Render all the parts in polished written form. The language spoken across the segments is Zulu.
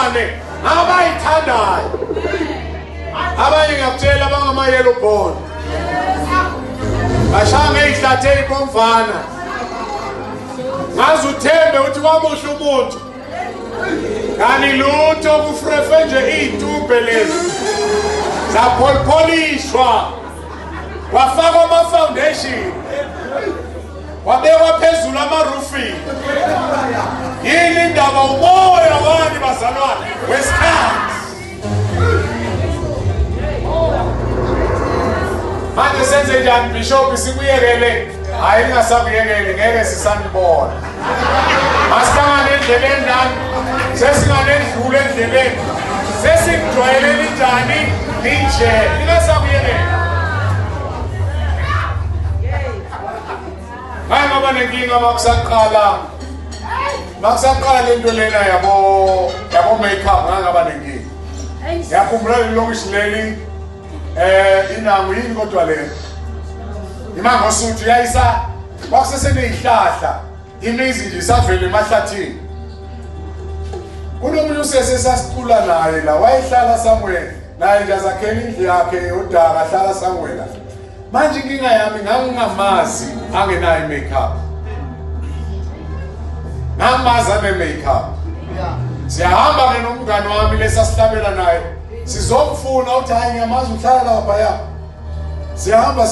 abazalwane abayithandayo. Abanye ngiyakutshela abangama-yellow bone bashanga ey'hlatheni komfana ngaze uthembe ukuthi kwamuhle umuntu kanti lutho kufrefe nje iy'tubhe lezi zapholipholishwa kwafakwa ama-foundation wabekwa phezulu ama-roofing. Yini indaba umoya wani bazalwane wesikhathi manje senze njani bishop sikuyekele? Hayi ningasakuyekeli ngeke sisanibona. Masihlangane endleleni nani sesinganedlule endleleni sesikujwayeleni njani ninje ningasakuyekela. Hayi ngoba nenkinga makusaqala lento lena yabo makeup ngangaba nenkinga. Ngiyakhumbula ilokishi leli inangu yini kodwa lena iMangosuthu yayisa kwakuseseney'hlahla imizi nje isavele emahlathini. Kunomunye usese sasicula naye la wayehlala somewhere naye nje azakhela indlu yakhe yodaka ahlala somewhere la. Manje inkinga yami ngangingamazi angenayo i-makeup. Ngamazi ane-makeup. Siyahamba-ke nomngane wami lesasihlabela naye sizomfuna ukuthi hayi ngiyamazi uhlala laphaya. Siyahamba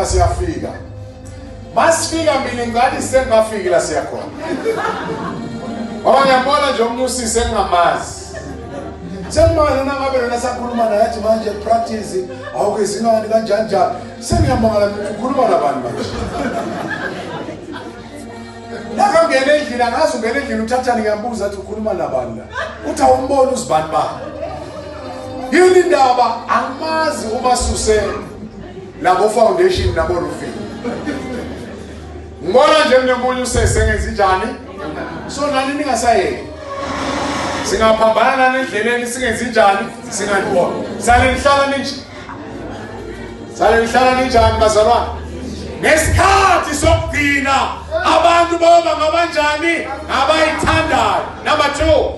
siyafika. Masifika mina ngathi sengafiki la siyakhona. Ngoba ngiyambona nje umuntu usise engingamazi. Sengimangala nangabe lona sakhuluma naye athi manje practice awukezingani kanjani njani. Sengiyamangala ukhuluma nabani manje. Nakangena endlini angazi ungena endlini uthathani ngiyambuza athi ukhuluma nabani la. Uthi awumbona uzibani bani. Yini indaba angimazi uMasuse labo foundation nabo roofing. Ngibona nje kunomunye usese ngenza njani. So nani ningasayeki. Singaphambana nendleleni singenzi njani singanibona. Sale nihlala ninjani bazalwane. Ngesikhathi sokugcina abantu boba ngabanjani abayithandayo. Number 2.